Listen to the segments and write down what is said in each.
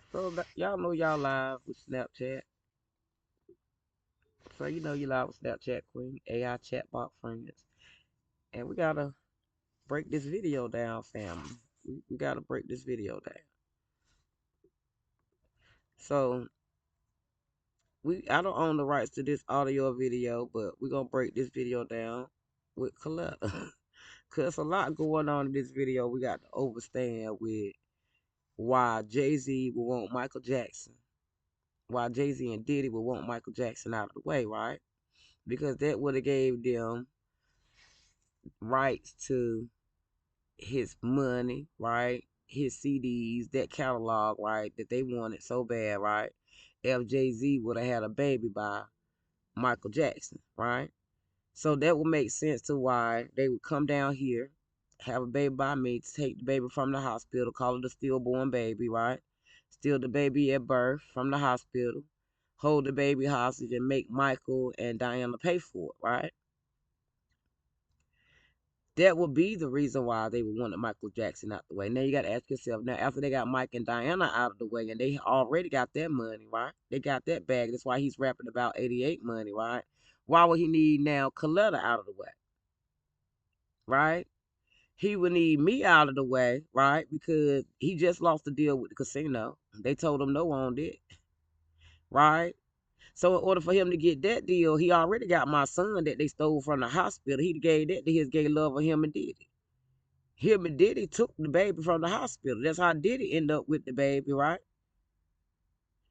So y'all know y'all live with Snapchat. So you know you live with Snapchat Queen, AI chatbot friends. And we gotta break this video down, family. We gotta break this video down. So I don't own the rights to this audio or video, but we're gonna break this video down with Carlito. Cause a lot going on in this video we got to understand with why Jay-Z would want Michael Jackson. Why Jay-Z and Diddy would want Michael Jackson out of the way, right? Because that would have gave them rights to his money, right? His CDs, that catalog, right? That they wanted so bad, right? If Jay-Z would have had a baby by Michael Jackson, right? So that would make sense to why they would come down here, have a baby by me, to take the baby from the hospital, call it a stillborn baby, right? Steal the baby at birth from the hospital, hold the baby hostage, and make Michael and Diana pay for it, right? That would be the reason why they would want Michael Jackson out the way. Now you got to ask yourself, now after they got Mike and Diana out of the way, and they already got that money, right? They got that bag. That's why he's rapping about 88 money, right? Why would he need now Coletta out of the way, right? He would need me out of the way, right? Because he just lost the deal with the casino. They told him no on it, right? So in order for him to get that deal, he already got my son that they stole from the hospital. He gave that to his gay lover, him and Diddy. Him and Diddy took the baby from the hospital. That's how Diddy end up with the baby, right?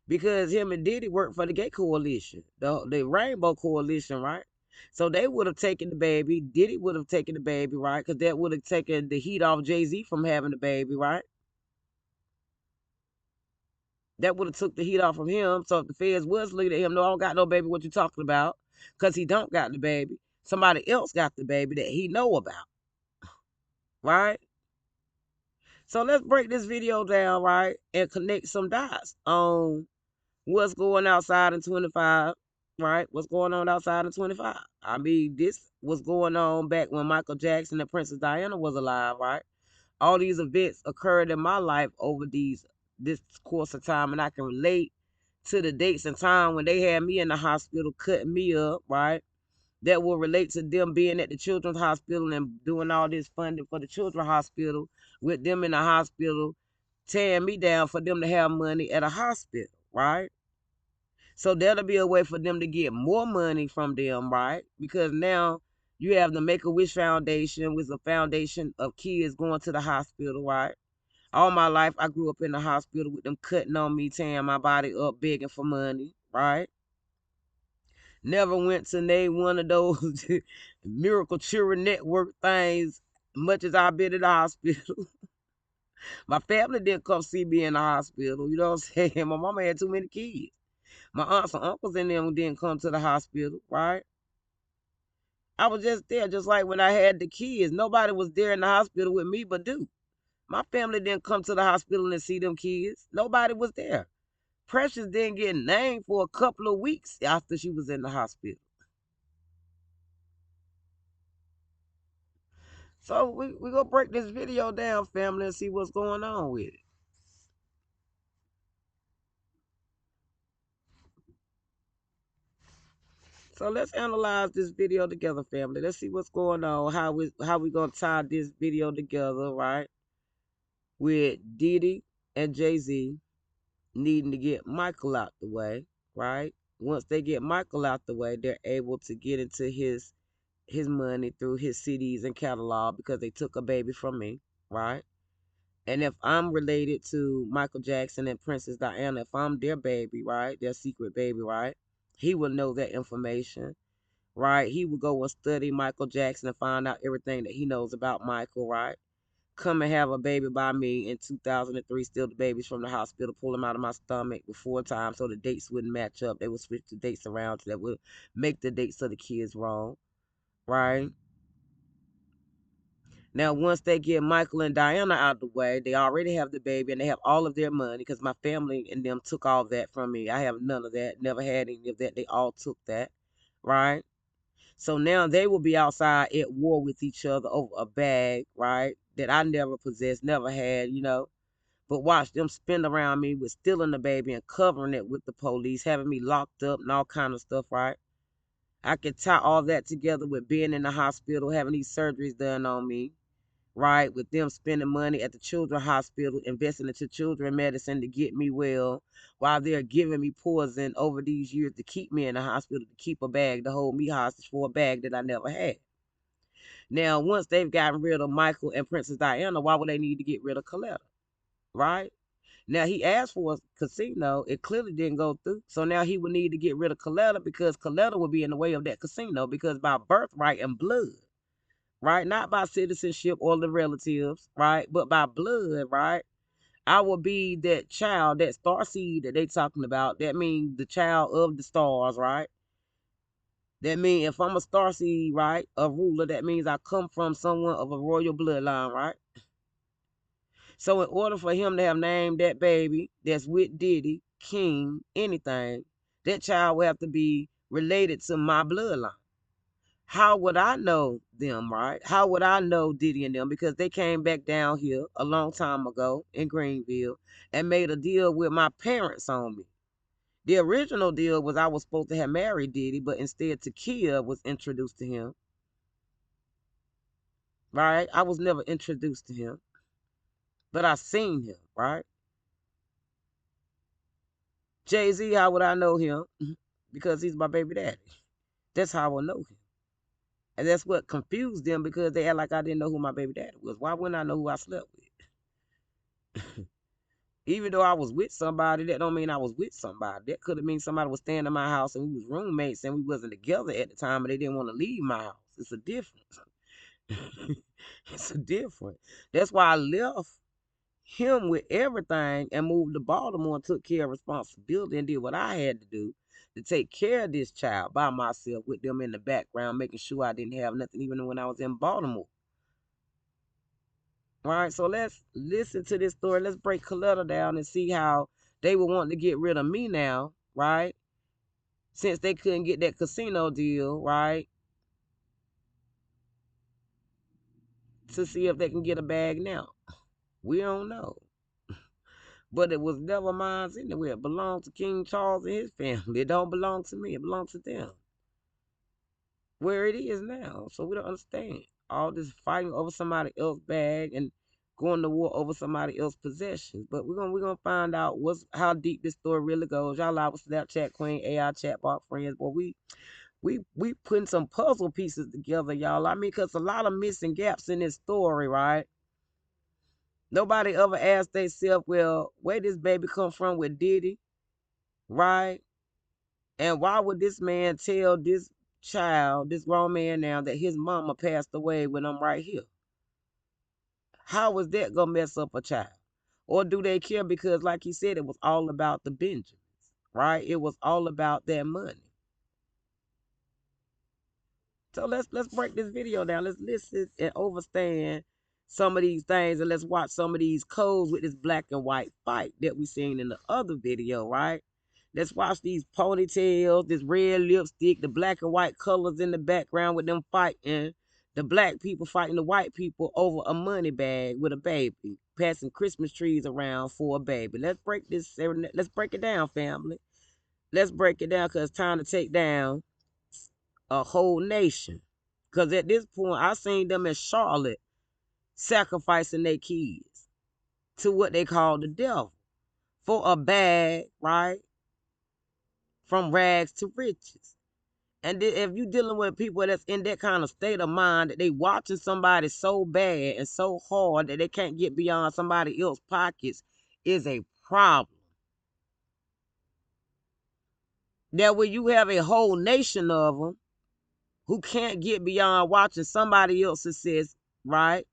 Because him and Diddy worked for the gay coalition, the Rainbow Coalition, right? So they would have taken the baby. Diddy would have taken the baby, right? Because that would have taken the heat off Jay-Z from having the baby, right? That would have took the heat off from him. So if the feds was looking at him, no, I don't got no baby, what you talking about? Because he don't got the baby. Somebody else got the baby that he know about, right? So let's break this video down, right? And connect some dots on what's going outside in 25, right? What's going on outside in 25? I mean, this was going on back when Michael Jackson and Princess Diana was alive, right? All these events occurred in my life over this course of time, and I can relate to the dates and time when they had me in the hospital cutting me up, right? That will relate to them being at the children's hospital and doing all this funding for the children's hospital with them in the hospital, tearing me down for them to have money at a hospital, right? So that'll be a way for them to get more money from them, right? Because now you have the Make-A-Wish Foundation, which is a foundation of kids going to the hospital, right? All my life, I grew up in the hospital with them cutting on me, tearing my body up, begging for money, right? Never went to name one of those Miracle Children Network things, much as I've been in the hospital. My family didn't come see me in the hospital, you know what I'm saying? My mama had too many kids. My aunts and uncles and them didn't come to the hospital, right? I was just there, just like when I had the kids. Nobody was there in the hospital with me but Duke. My family didn't come to the hospital and see them kids. Nobody was there. Precious didn't get named for a couple of weeks after she was in the hospital. So we gonna break this video down, family, and see what's going on with it. So let's analyze this video together, family. Let's see what's going on. How we gonna tie this video together, right? With Diddy and Jay-Z needing to get Michael out the way, right? Once they get Michael out the way, they're able to get into his money through his CDs and catalog because they took a baby from me, right? And if I'm related to Michael Jackson and Princess Diana, if I'm their baby, right, their secret baby, right, he will know that information, right? He would go and study Michael Jackson and find out everything that he knows about Michael, right? Come and have a baby by me in 2003, steal the babies from the hospital, pull them out of my stomach before time so the dates wouldn't match up. They would switch the dates around so that would make the dates of the kids wrong, right? Now, once they get Michael and Diana out the way, they already have the baby and they have all of their money because my family and them took all that from me. I have none of that, never had any of that. They all took that, right? So now they will be outside at war with each other over a bag, right? That I never possessed, never had, you know. But watch them spin around me with stealing the baby and covering it with the police, having me locked up and all kind of stuff, right? I can tie all that together with being in the hospital, having these surgeries done on me, right? With them spending money at the children's hospital, investing into children medicine to get me well, while they're giving me poison over these years to keep me in the hospital, to keep a bag, to hold me hostage for a bag that I never had. Now, once they've gotten rid of Michael and Princess Diana, why would they need to get rid of Coletta, right? Now, he asked for a casino. It clearly didn't go through. So now he would need to get rid of Coletta because Coletta would be in the way of that casino because by birthright and blood, right? Not by citizenship or the relatives, right? But by blood, right? I will be that child, that star seed that they talking about. That means the child of the stars, right? That means if I'm a star seed, right? A ruler, that means I come from someone of a royal bloodline, right? So in order for him to have named that baby that's with Diddy, King, anything, that child will have to be related to my bloodline. How would I know them, right? How would I know Diddy and them? Because they came back down here a long time ago in Greenville and made a deal with my parents on me. The original deal was I was supposed to have married Diddy, but instead Takia was introduced to him, right? I was never introduced to him, but I seen him, right? Jay-Z, how would I know him? Because he's my baby daddy. That's how I will know him. And that's what confused them because they act like I didn't know who my baby daddy was. Why wouldn't I know who I slept with? Even though I was with somebody, that don't mean I was with somebody. That could have mean somebody was staying in my house and we was roommates and we wasn't together at the time and they didn't want to leave my house. It's a difference. It's a difference. That's why I left him with everything and moved to Baltimore and took care of responsibility and did what I had to do to take care of this child by myself with them in the background, making sure I didn't have nothing even when I was in Baltimore. All right, so let's listen to this story. Let's break Coletta down and see how they were wanting to get rid of me now, right? Since they couldn't get that casino deal, right? To see if they can get a bag now. We don't know. But it was never mine anyway. It belonged to King Charles and his family. It don't belong to me. It belongs to them. Where it is now. So we don't understand. All this fighting over somebody else's bag and going to war over somebody else's possessions. But we're gonna find out how deep this story really goes. Y'all our Snapchat Queen, AI chatbot friends. Boy, we putting some puzzle pieces together, y'all. I mean, cause a lot of missing gaps in this story, right? Nobody ever asked themselves, well, where this baby come from with Diddy, right? And why would this man tell this child, this grown man now, that his mama passed away when I'm right here? How was that gonna mess up a child? Or do they care because, like he said, it was all about the Benjamins, right? It was all about their money. So let's break this video down. Let's listen and understand some of these things, and let's watch some of these codes with this black and white fight that we seen in the other video, right? Let's watch these ponytails, this red lipstick, the black and white colors in the background with them fighting. The black people fighting the white people over a money bag with a baby, passing Christmas trees around for a baby. Let's break this. Let's break it down, family. Let's break it down because it's time to take down a whole nation. Because at this point, I seen them in Charlotte sacrificing their kids to what they call the devil for a bag, right? From rags to riches. And if you dealing with people that's in that kind of state of mind that they watching somebody so bad and so hard that they can't get beyond somebody else's pockets is a problem. Now, when you have a whole nation of them who can't get beyond watching somebody else's success, right?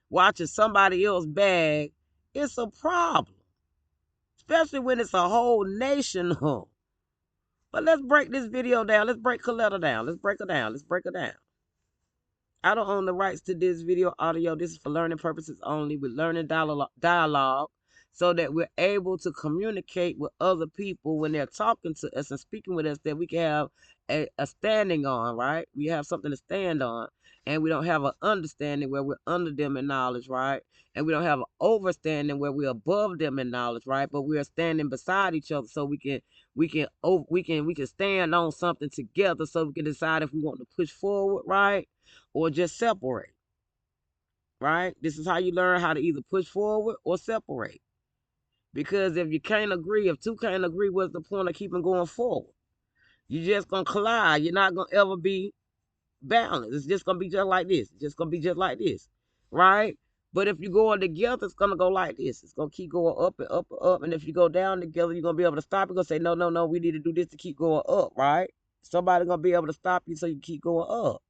Watching somebody else's bag, it's a problem. Especially when it's a whole nation of them. But let's break this video down. Let's break Coletta down. Let's break her down. Let's break her down. I don't own the rights to this video audio. This is for learning purposes only with learning dialogue. so that we're able to communicate with other people when they're talking to us and speaking with us, that we can have a standing on, right? We have something to stand on, and we don't have an understanding where we're under them in knowledge, right? And we don't have an overstanding where we're above them in knowledge, right? But we're standing beside each other, so we can stand on something together, so we can decide if we want to push forward, right, or just separate, right? This is how you learn how to either push forward or separate. Because if you can't agree, if two can't agree, what's the point of keeping going forward? You're just gonna collide. You're not gonna ever be balanced. It's just gonna be just like this. It's just gonna be just like this, right? But if you're going together, it's gonna go like this. It's gonna keep going up and up and up. And if you go down together, you're gonna be able to stop. You're gonna say, no, no, no, we need to do this to keep going up, right? Somebody's gonna be able to stop you so you keep going up.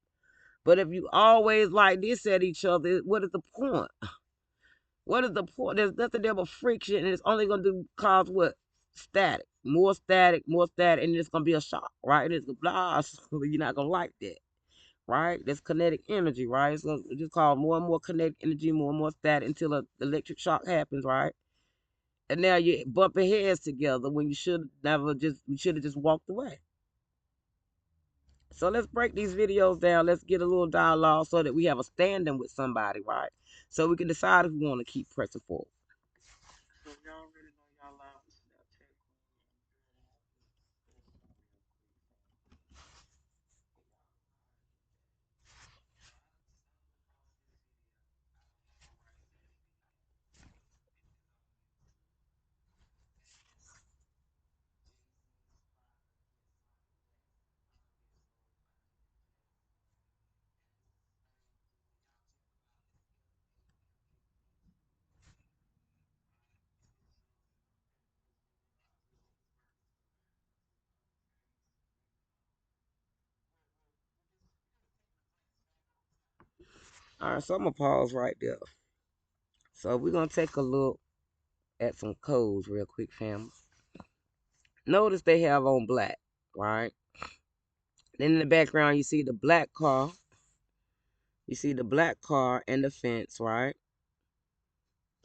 But if you always like this at each other, what is the point? What is the point? There's nothing there but friction, and it's only gonna cause what? Static, more static, and it's gonna be a shock, right? It's blah. You're not gonna like that, right? That's kinetic energy, right? So it's just called more and more kinetic energy, more and more static until an electric shock happens, right? And now you're bumping heads together when you should have just walked away. So let's break these videos down. Let's get a little dialogue so that we have a standing with somebody, right? So we can decide if we want to keep pressing forward. So y'all already know y'all live with Snapchat. All right, so I'm gonna pause right there. So we're gonna take a look at some codes real quick, fam. Notice they have on black, right? Then in the background you see the black car. You see the black car and the fence, right?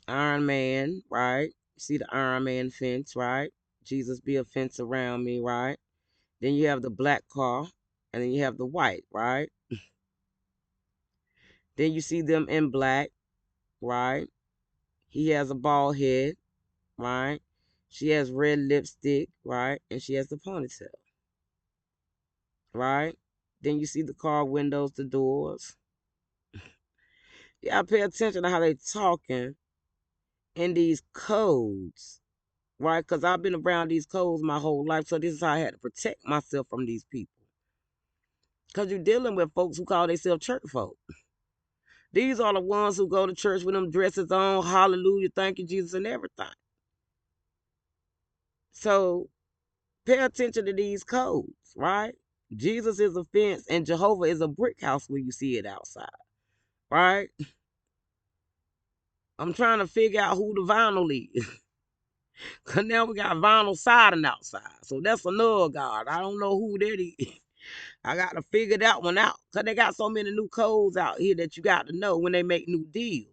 Iron Man, right? You see the Iron Man fence, right? Jesus be a fence around me, right? Then you have the black car, and then you have the white, right? Then you see them in black, right? He has a bald head, right? She has red lipstick, right? And she has the ponytail, right? Then you see the car windows, the doors. Yeah, pay attention to how they talking in these codes, right? Because I've been around these codes my whole life, so this is how I had to protect myself from these people. Because you're dealing with folks who call themselves church folk. These are the ones who go to church with them dresses on, hallelujah, thank you, Jesus, and everything. So pay attention to these codes, right? Jesus is a fence and Jehovah is a brick house when you see it outside, right? I'm trying to figure out who the vinyl is. Because now we got vinyl siding outside. So that's another God. I don't know who that is. I got to figure that one out. Because they got so many new codes out here that you got to know when they make new deals.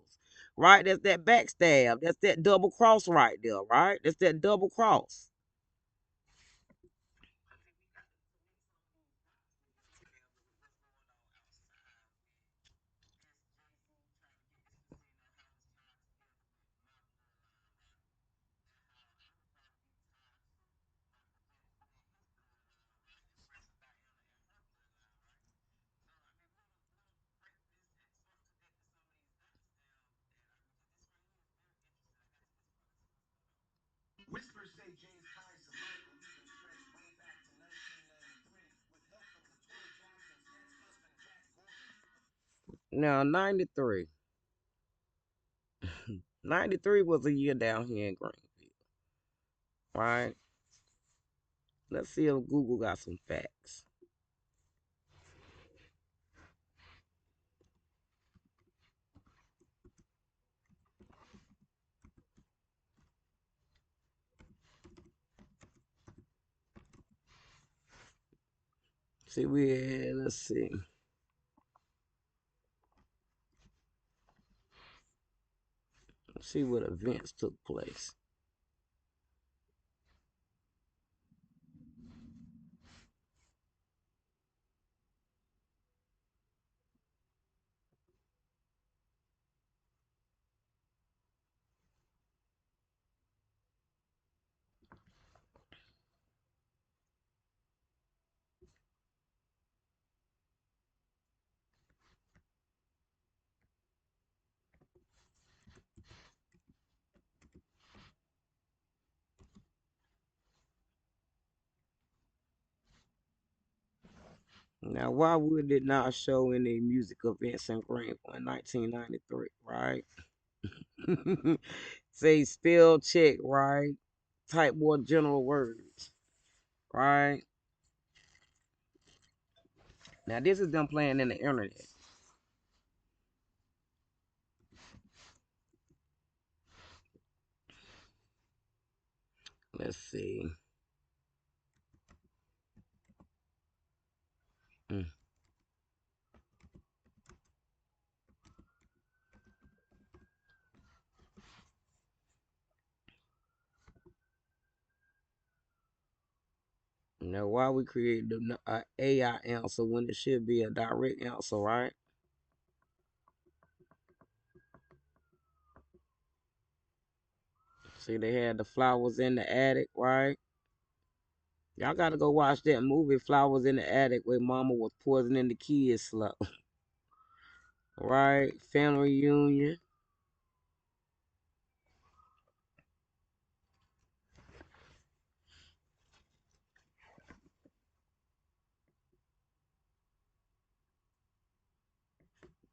Right? That's that backstab. That's that double cross right there, right? That's that double cross. Now, 93. 93 was a year down here in Greenville, right? Let's see if Google got some facts. See, let's see. see what events took place. Now, why would it not show any music events in Greenville in 1993, right? Say spell check, right? Type more general words, right? Now, this is them playing in the internet. Let's see. Mm. Now, why we create the AI answer when it should be a direct answer, right? See, they had the flowers in the attic, right? Y'all gotta go watch that movie, Flowers in the Attic, where mama was poisoning the kids slow. Right? Family reunion.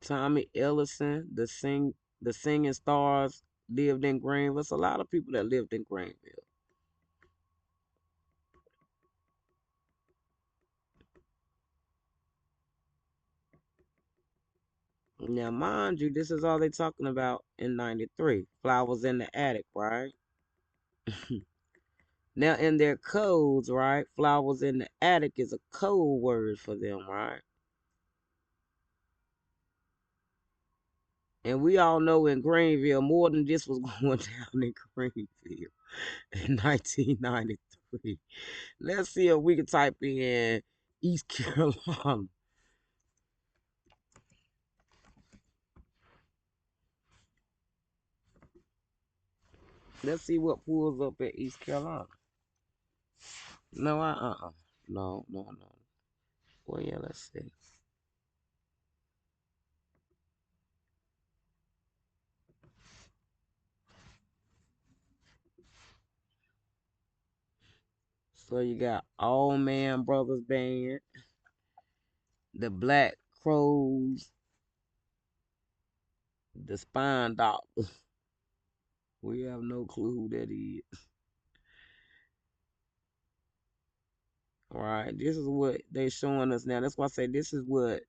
Tommy Ellison, the singing stars lived in Greenville. It's a lot of people that lived in Greenville. Now, mind you, this is all they talking about in 93. Flowers in the attic, right? Now, in their codes, right? Flowers in the attic is a code word for them, right? And we all know in Greenville, more than this was going down in Greenville in 1993. Let's see if we can type in East Carolina. Let's see what pulls up at East Carolina. No, no, no, no. Well, yeah, let's see. So you got All Man Brothers Band, the Black Crows, the Spine Doctors. We have no clue who that is. All right, this is what they showing us now. That's why I say this is what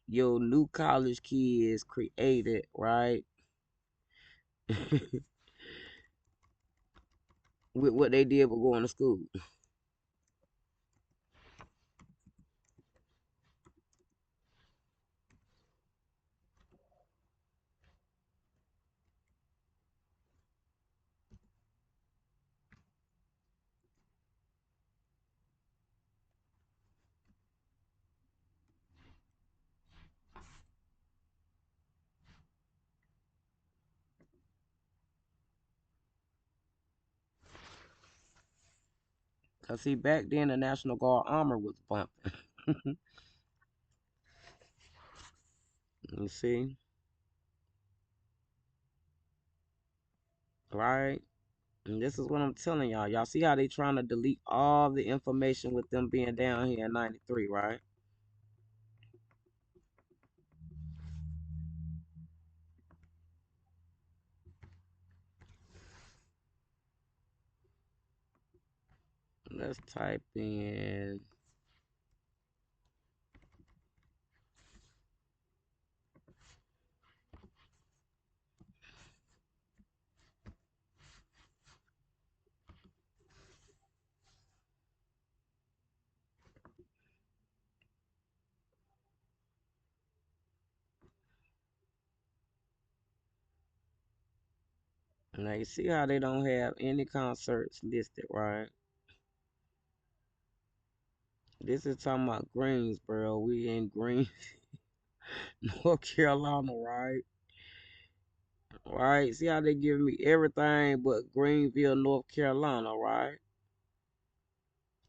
your new college kids created, right? With what they did with going to school. Cause see, back then the National Guard armor was bumping. You see, right? And this is what I'm telling y'all. Y'all see how they trying to delete all the information with them being down here in '93, right? Let's type in. Now you see how they don't have any concerts listed, right? This is talking about Greensboro. We in Green, North Carolina, right? Right? See how they giving me everything but Greenville, North Carolina, right?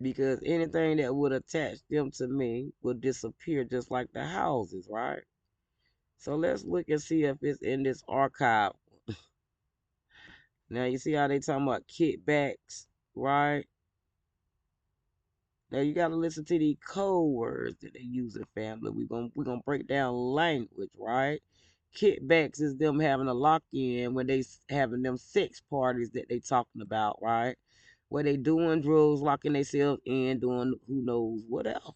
Because anything that would attach them to me would disappear just like the houses, right? So let's look and see if it's in this archive. Now you see how they talking about kickbacks, right? Now you gotta listen to the code words that they use in family. We're gonna break down language, right? Kickbacks is them having a lock in when they having them sex parties that they talking about, right? Where they doing drugs, locking themselves in, doing who knows whatever.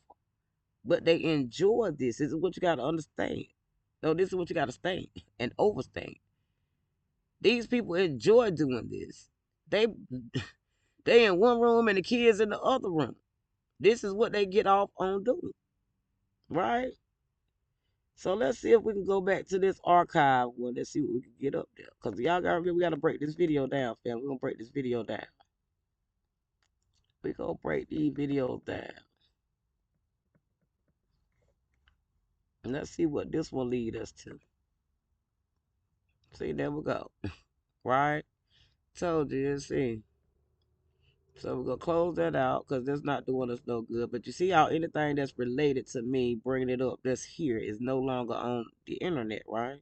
But they enjoy this. This is what you gotta understand. No, this is what you gotta stand and overstand. These people enjoy doing this. They they in one room and the kids in the other room. This is what they get off on doing, right? So let's see if we can go back to this archive one. Let's see what we can get up there. Because y'all got to remember, we got to break this video down, fam. We're going to break this video down. We're going to break these videos down. And let's see what this one lead us to. See, there we go. Right? Told you, see. So we're going to close that out because that's not doing us no good. But you see how anything that's related to me, bringing it up that's here, is no longer on the internet, right?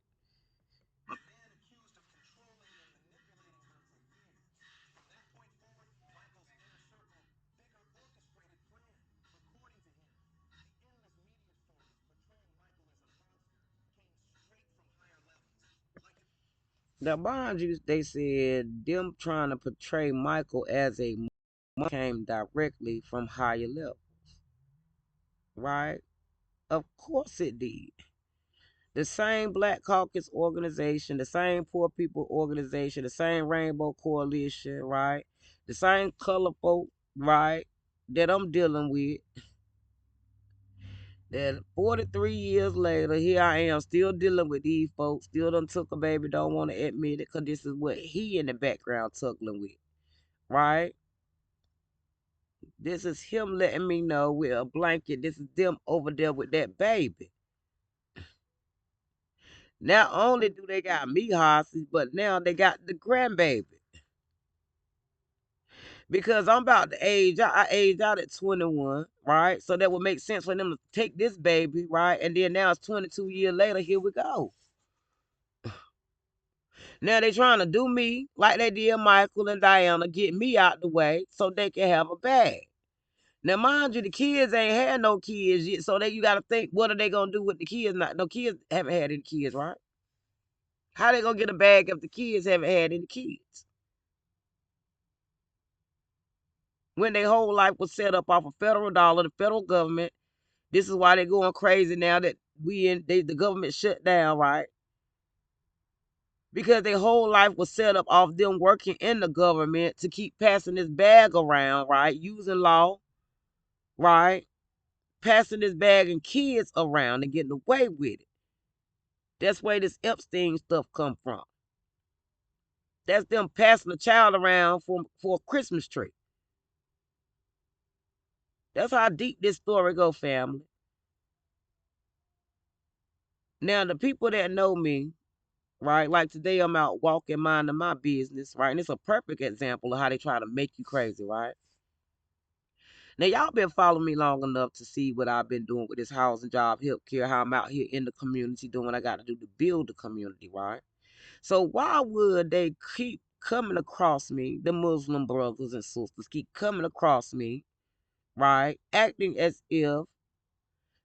Now, mind you, they said them trying to portray Michael as a came directly from higher level, right? Of course it did. The same Black Caucus organization, the same Poor People organization, the same Rainbow Coalition, right? The same color folk, right? That I'm dealing with. That 43 years later, here I am still dealing with these folks. Still done took a baby, don't want to admit it because this is what he in the background tuggling with, right? This is him letting me know with a blanket. This is them over there with that baby. Not only do they got me hostage, but now they got the grandbaby. Because I'm about to age out. I aged out at 21, right? So that would make sense for them to take this baby, right? And then now it's 22 years later. Here we go. Now they trying to do me like they did Michael and Diana, get me out the way so they can have a bag. Now, mind you, the kids ain't had no kids yet, so you got to think, what are they gonna do with the kids? Not no kids haven't had any kids, right? How they gonna get a bag if the kids haven't had any kids? When their whole life was set up off of federal dollar, the federal government. This is why they're going crazy now that the government shut down, right? Because their whole life was set up off them working in the government to keep passing this bag around, right? Using law, right? Passing this bag and kids around and getting away with it. That's where this Epstein stuff come from. That's them passing a child around for a Christmas tree. That's how deep this story go, family. Now, the people that know me, right, like today I'm out walking, minding my business, right, and it's a perfect example of how they try to make you crazy, right? Now, y'all been following me long enough to see what I've been doing with this housing, job, healthcare, how I'm out here in the community doing what I got to do to build the community, right? So why would they keep coming across me, the Muslim brothers and sisters keep coming across me, right, acting as if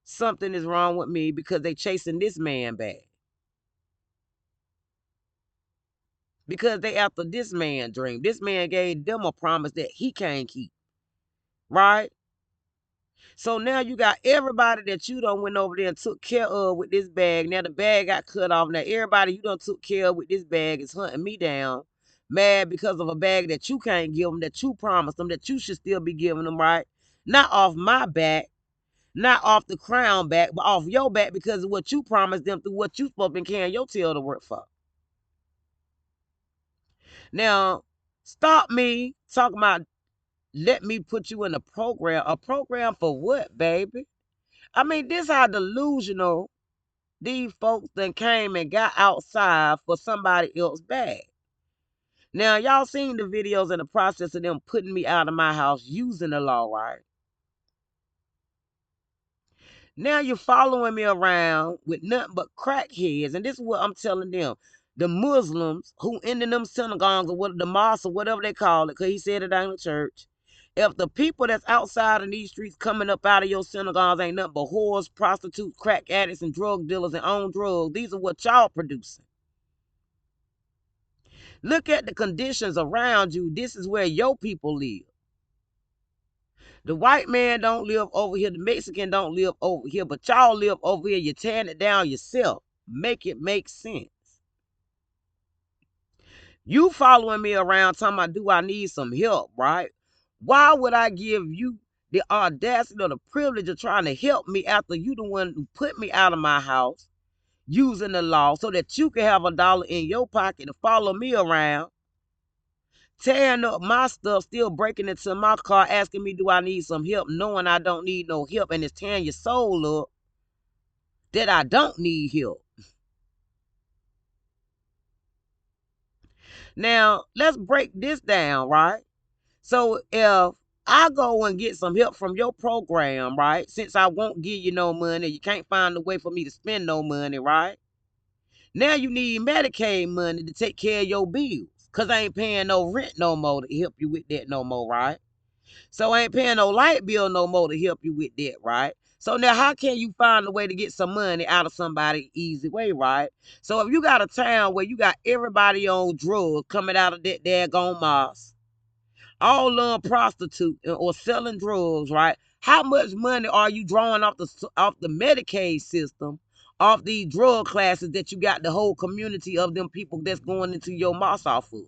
something is wrong with me because they chasing this man back? Because they after this man dream. This man gave them a promise that he can't keep, right? So now you got everybody that you done went over there and took care of with this bag. Now the bag got cut off. Now everybody you done took care of with this bag is hunting me down, mad because of a bag that you can't give them, that you promised them, that you should still be giving them, right? Not off my back, not off the crown back, but off your back because of what you promised them through what you supposed to be carrying your tail to work for. Now, stop me talking about let me put you in a program. A program for what, baby? I mean, this how delusional these folks then came and got outside for somebody else's bag. Now, y'all seen the videos in the process of them putting me out of my house using the law, right? Now you're following me around with nothing but crackheads. And this is what I'm telling them. The Muslims who in them synagogues or what the mosque or whatever they call it, because he said it ain't a church. If the people that's outside in these streets coming up out of your synagogues ain't nothing but whores, prostitutes, crack addicts, and drug dealers and on drugs, these are what y'all producing. Look at the conditions around you. This is where your people live. The white man don't live over here. The Mexican don't live over here. But y'all live over here. You're tearing it down yourself. Make it make sense. You following me around talking about, do I need some help, right? Why would I give you the audacity or the privilege of trying to help me after you the one who put me out of my house using the law so that you can have a dollar in your pocket to follow me around, tearing up my stuff, still breaking into my car, asking me, do I need some help, knowing I don't need no help, and it's tearing your soul up that I don't need help. Now, let's break this down, right? So if I go and get some help from your program, right? Since I won't give you no money, you can't find a way for me to spend no money, right? Now you need Medicaid money to take care of your bills. Cause I ain't paying no rent no more to help you with that no more, right? So I ain't paying no light bill no more to help you with that, right? So now how can you find a way to get some money out of somebody easy way, right? So if you got a town where you got everybody on drugs coming out of that daggone mosque, all prostituting or selling drugs, right? How much money are you drawing off the Medicaid system, off these drug classes that you got the whole community of them people that's going into your mosque off of?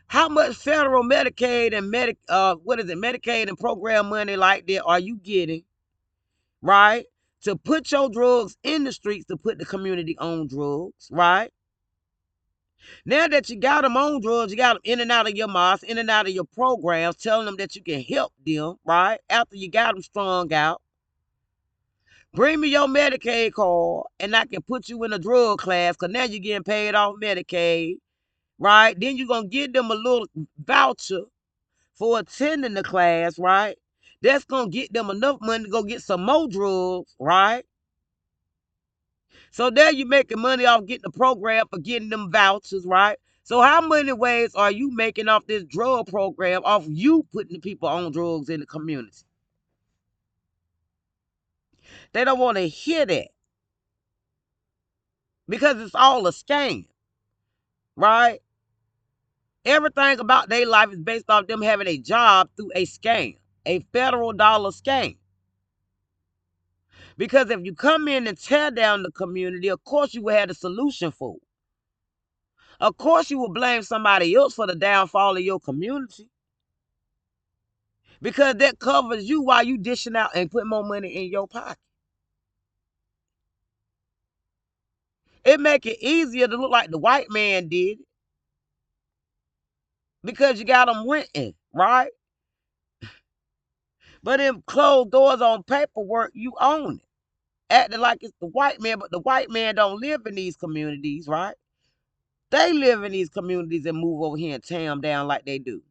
How much federal Medicaid and Medicaid and program money like that are you getting, right? To put your drugs in the streets to put the community on drugs, right? Now that you got them on drugs, you got them in and out of your mosque, in and out of your programs, telling them that you can help them, right? After you got them strung out. Bring me your Medicaid card and I can put you in a drug class because now you're getting paid off Medicaid, right? Then you're going to give them a little voucher for attending the class, right? That's going to get them enough money to go get some more drugs, right? So there you making money off getting the program for getting them vouchers, right? So how many ways are you making off this drug program off you putting the people on drugs in the community? They don't want to hear that because it's all a scam, right? Everything about their life is based off them having a job through a scam, a federal dollar scam. Because if you come in and tear down the community, of course you will have a solution for it. Of course you will blame somebody else for the downfall of your community. Because that covers you while you dishing out and put more money in your pocket. It make it easier to look like the white man did it because you got them renting, right? But in closed doors on paperwork, you own it. Acting like it's the white man, but the white man don't live in these communities, right? They live in these communities and move over here and tear them down like they do.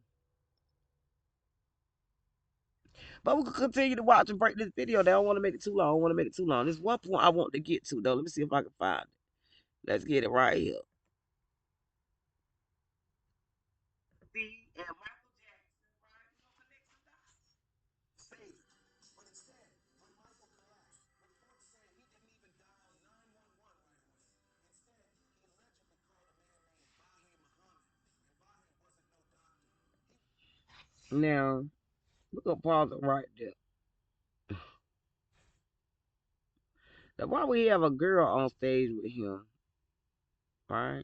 But we can continue to watch and break this video. They don't want to make it too long. I don't want to make it too long. There's one point I want to get to, though. Let me see if I can find it. Let's get it right here. See, and Michael Jackson, right? You know, connect some dots. Favorite. But instead, when Michael collapsed, reports said he didn't even dial 911 right away. Instead, he allegedly called a man named Bahi Muhammad. And Bahi wasn't no doctor. Now, we're going to pause it right there. Now, why we have a girl on stage with him, right?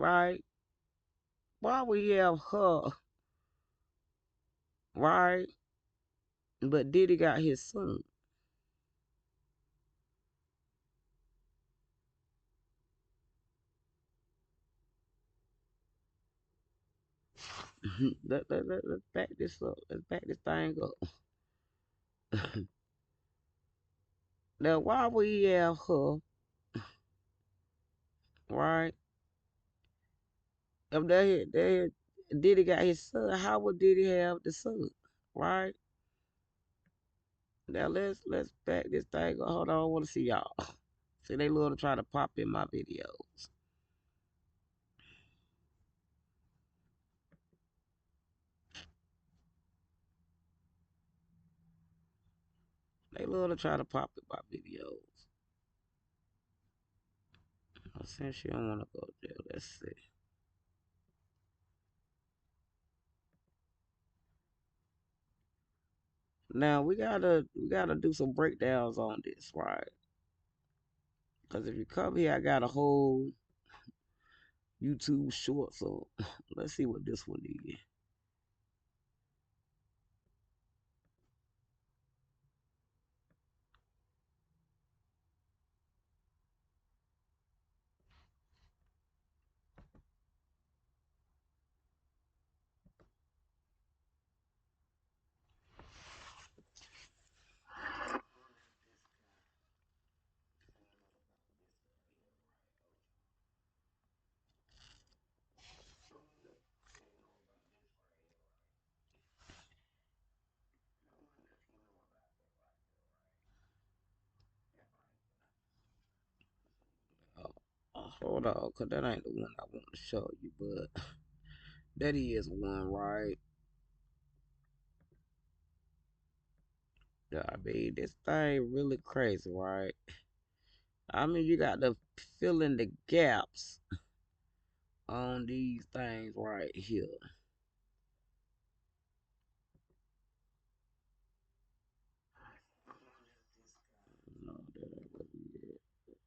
Right? Why we have her, right? But Diddy got his son. Let's back this up. Let's back this thing up. Now, why would he have her, right? If Diddy got his son, how would Diddy have the son, right? Now let's back this thing up. Hold on, I want to see y'all. See, they love to try to pop in my videos. They love to try to pop in my videos. Since you don't want to go there, let's see. Now we gotta do some breakdowns on this, right? Because if you come here, I got a whole YouTube short, so let's see what this one is. Hold on, cause that ain't the one I want to show you, but that is one, right? Yeah, I mean, this thing really crazy, right? I mean, you got to fill in the gaps on these things right here. No, that ain't what we at.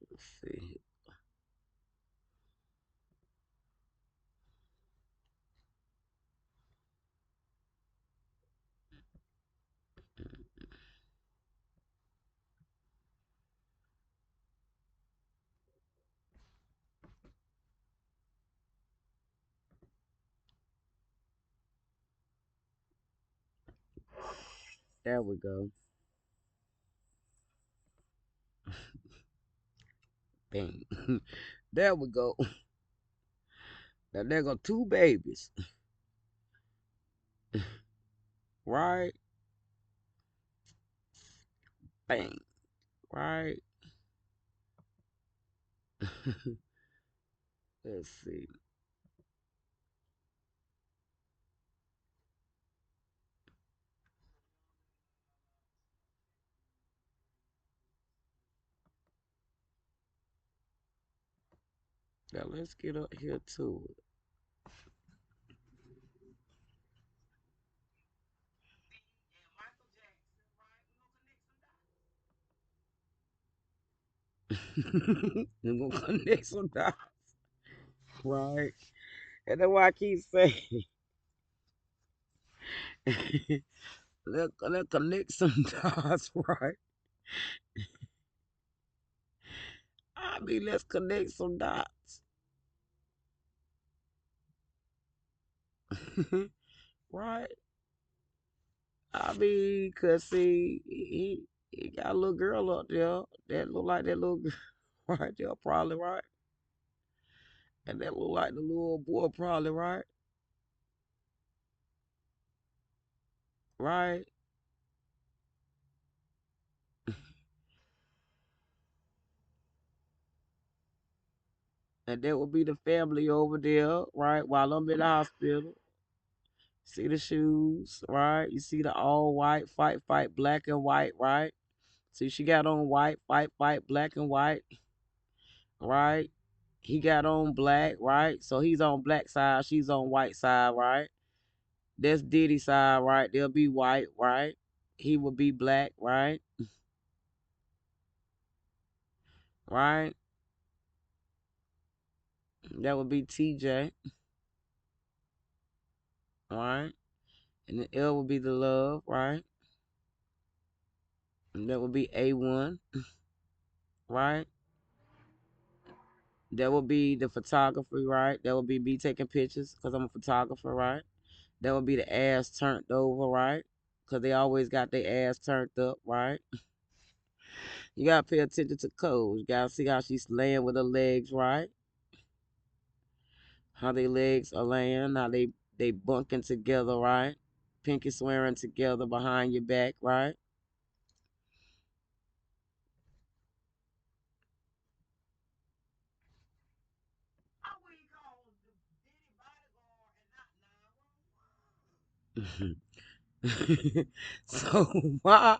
Let's see. There we go. Bang. There we go. Now there go two babies, right? Bang, right? Let's see. Now let's get up here to it. We're gonna connect some dots, right? And that's why I keep saying, let's connect some dots, right? I mean, let's connect some dots, right? I mean, cause see, he got a little girl up there that look like that little girl right there, probably right, and that look like the little boy, probably right, right, and that would be the family over there, right? While I'm in the hospital, see the shoes, right? You see the all white, fight, fight, black and white, right? See, she got on white, fight, fight, black and white, right? He got on black, right? So he's on black side, she's on white side, right? That's Diddy side, right? They'll be white, right? He will be black, right? Right? That would be TJ, right? And the L would be the love, right? And that would be A1, right? That would be the photography, right? That would be me taking pictures because I'm a photographer, right? That would be the ass turned over, right? Because they always got their ass turned up, right? You got to pay attention to codes. You got to see how she's laying with her legs, right? How their legs are laying, how they bunking together, right? Pinky swearing together behind your back, right? So why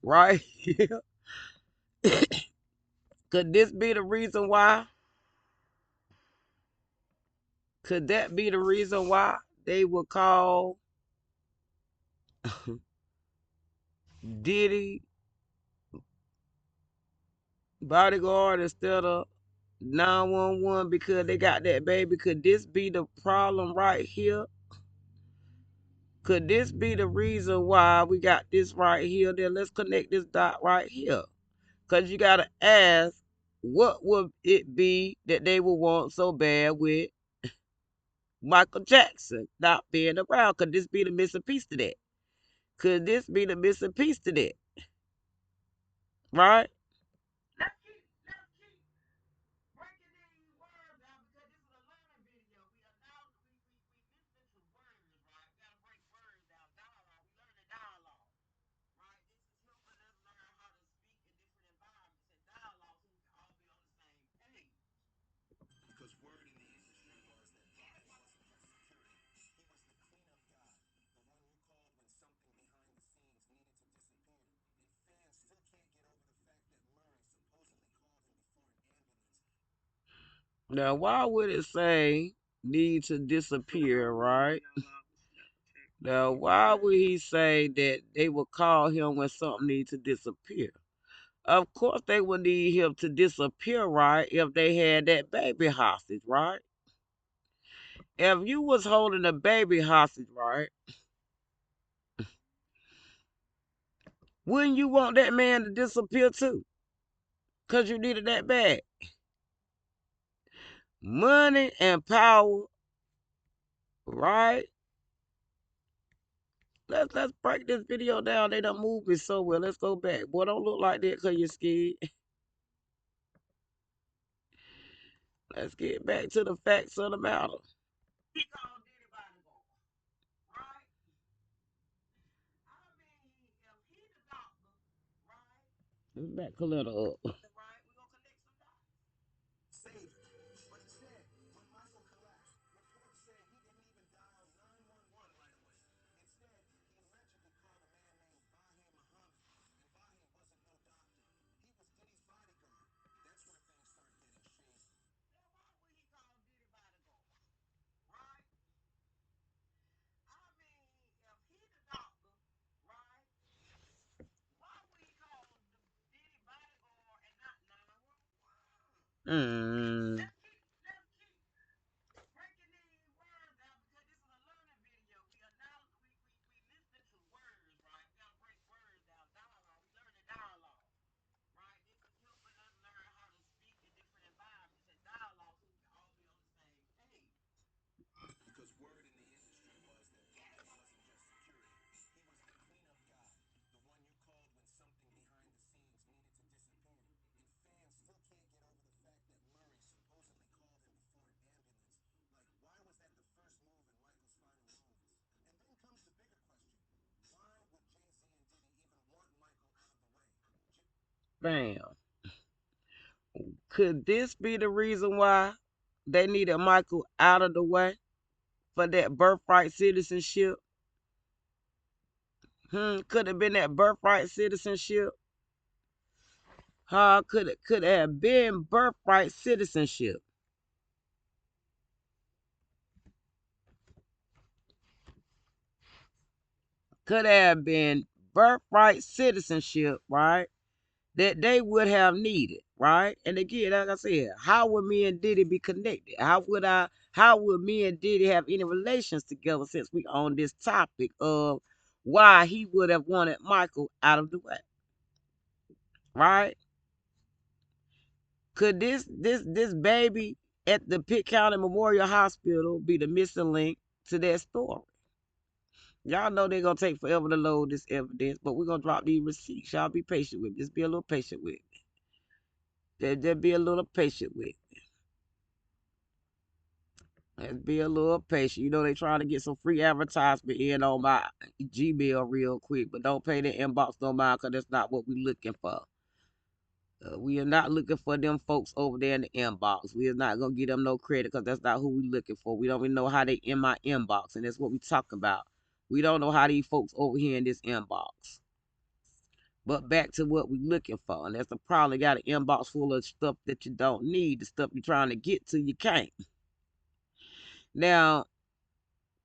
right here? Could this be the reason why? Could that be the reason why they would call Diddy bodyguard instead of 911 because they got that baby? Could this be the problem right here? Could this be the reason why we got this right here? Then let's connect this dot right here. Because you got to ask, what would it be that they would want so bad with Michael Jackson not being around? Could this be the missing piece to that? Could this be the missing piece to that? Right? Now, why would it say need to disappear, right? Now, why would he say that they would call him when something needs to disappear? Of course, they would need him to disappear, right? If they had that baby hostage, right? If you was holding a baby hostage, right? Wouldn't you want that man to disappear too? Because you needed that bad. Money and power, right? Let's break this video down. They done moved it so well. Let's go back. Boy, don't look like that because you're scared. Let's get back to the facts of the matter. Let's back Carlito up. Mm. Bam. Could this be the reason why they needed Michael out of the way for that birthright citizenship? Could have been that birthright citizenship. Could it have been birthright citizenship? Could have been birthright citizenship, right? That they would have needed, right? And again, like I said, how would me and Diddy be connected? How would me and Diddy have any relations together since we on this topic of why he would have wanted Michael out of the way? right? Could this baby at the Pitt County Memorial Hospital be the missing link to that story? Y'all know they're gonna take forever to load this evidence, but we're gonna drop these receipts. Y'all be patient with me. Just be a little patient with me. Just be a little patient with me. Let's be a little patient. You know they trying to get some free advertisement in on my Gmail real quick, but don't pay the inbox no mind because that's not what we're looking for. We are not looking for them folks over there in the inbox. We are not going to give them no credit because that's not who we looking for. We don't even know how they in my inbox, and that's what we talking about. We don't know how these folks over here in this inbox. But back to what we looking for, and that's the problem. You got an inbox full of stuff that you don't need. The stuff you're trying to get to, you can't. Now,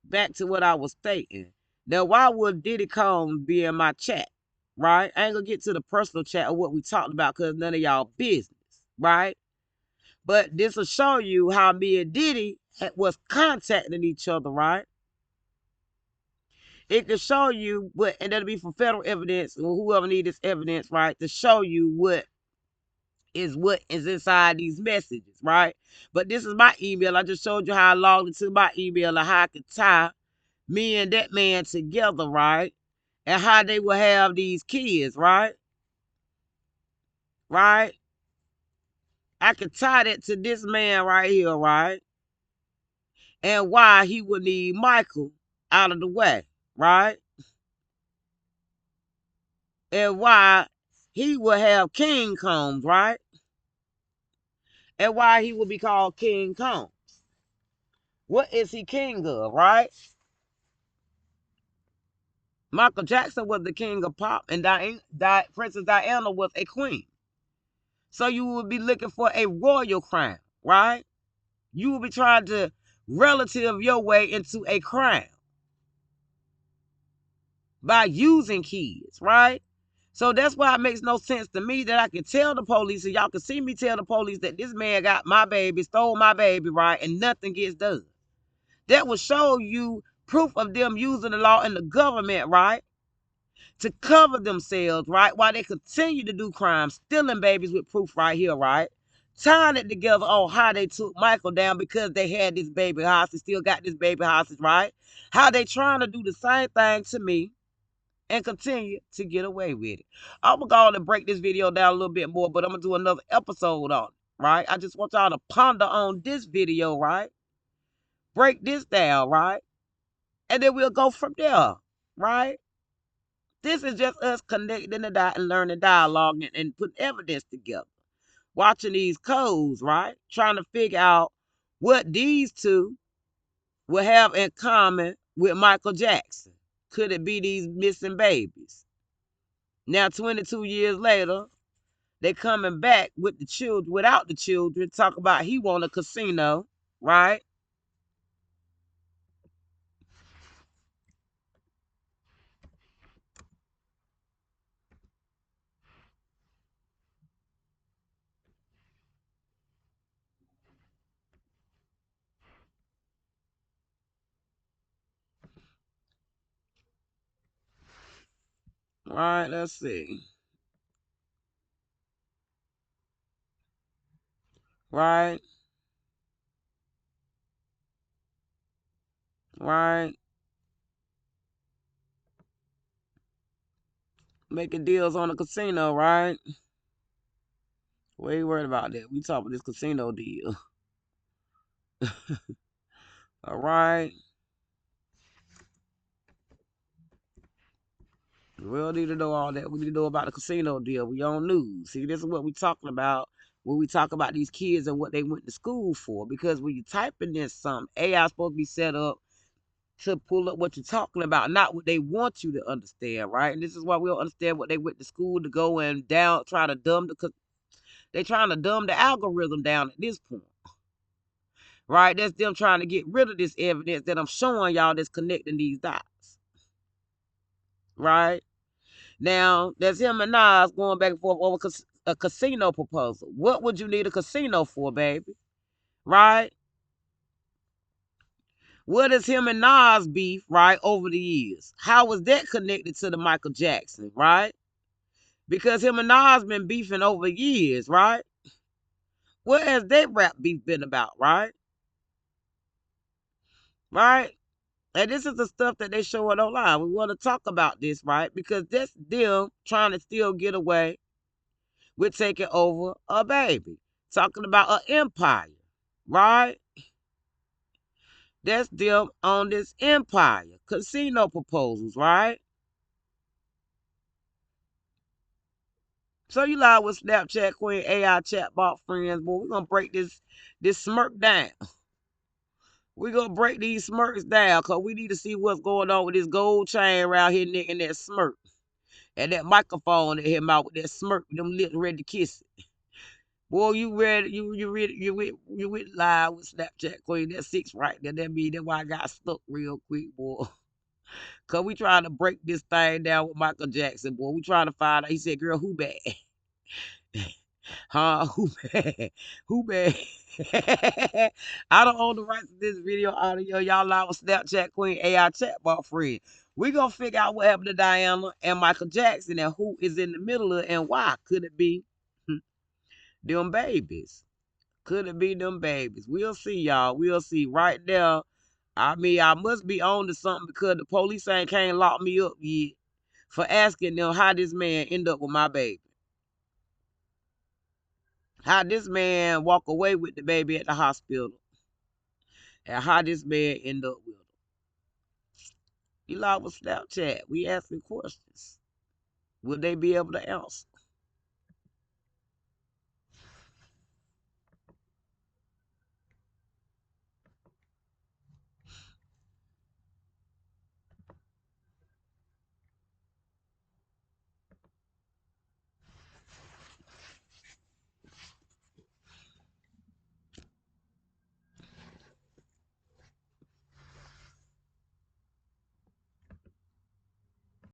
back to what I was stating. Now, why would Diddy Kong be in my chat, right? I ain't going to get to the personal chat of what we talked about because none of y'all business, right? But this will show you how me and Diddy was contacting each other, right? It can show you what, and that'll be for federal evidence, or whoever need this evidence, right, to show you what is inside these messages, right? But this is my email. I just showed you how I logged into my email and how I could tie me and that man together, right? And how they will have these kids, right? Right? I could tie that to this man right here, right? And why he would need Michael out of the way, right? And why he would have King Combs, right? And why he would be called King Combs. What is he king of, right? Michael Jackson was the king of pop, and Princess Diana was a queen. So you would be looking for a royal crown, right? You will be trying to relative your way into a crown by using kids, right? So that's why it makes no sense to me that I can tell the police, and y'all can see me tell the police that this man got my baby, stole my baby, right? And nothing gets done. That will show you proof of them using the law and the government, right? To cover themselves, right? While they continue to do crimes, stealing babies with proof right here, right? Tying it together on how they took Michael down because they had this baby hostage, still got this baby hostage, right? How they trying to do the same thing to me and continue to get away with it. I'm going to go on and break this video down a little bit more, but I'm going to do another episode on it, right? I just want y'all to ponder on this video, right? Break this down, right? And then we'll go from there, right? This is just us connecting the dot and learning dialogue and putting evidence together. Watching these codes, right? Trying to figure out what these two will have in common with Michael Jackson. Could it be these missing babies? Now, 22 years later, they coming back with the children, without the children, talk about he want a casino, right? Right, let's see. Right, right. Making deals on a casino, right? We ain't worried about that. We talking about this casino deal. All right. We don't need to know all that. We need to know about the casino deal. We on news. See, this is what we talking about when we talk about these kids and what they went to school for. Because when you typing in something, AI is supposed to be set up to pull up what you're talking about, not what they want you to understand, right? And this is why we don't understand what they went to school to go and down, try to dumb they trying to dumb the algorithm down at this point. Right? That's them trying to get rid of this evidence that I'm showing y'all that's connecting these dots. Right? Now, there's him and Nas going back and forth over a casino proposal. What would you need a casino for, baby? Right? What is him and Nas beef, right, over the years? How was that connected to the Michael Jackson, right? Because him and Nas been beefing over years, right? What has that rap beef been about, right? Right? And this is the stuff that they show it online. We want to talk about this, right? Because that's them trying to still get away with taking over a baby. Talking about an empire, right? That's them on this empire. Casino proposals, right? So you lie with Snapchat Queen AI chatbot friends, boy. We're gonna break this smirk down. We're gonna break these smirks down because we need to see what's going on with this gold chain around here neck and that smirk. And that microphone that him out with that smirk, them lips ready to kiss it. Boy, you ready? You went live with Snapchat Queen. That six right there. That mean that's why I got stuck real quick, boy. Cause we trying to break this thing down with Michael Jackson, boy. We trying to find out. He said, "Girl, who bad? Huh? Who bad? Who bad?" I don't own the rights to this video audio. Y'all live with Snapchat Queen AI chatbot friend. We gonna figure out what happened to Diana and Michael Jackson and who is in the middle of it and why. Could it be them babies? Could it be them babies? We'll see, y'all. We'll see. Right now, I mean, I must be on to something because the police ain't can't lock me up yet for asking them how this man end up with my baby. How this man walk away with the baby at the hospital. And how this man end up with her. You live with Snapchat. We asking questions. Will they be able to answer?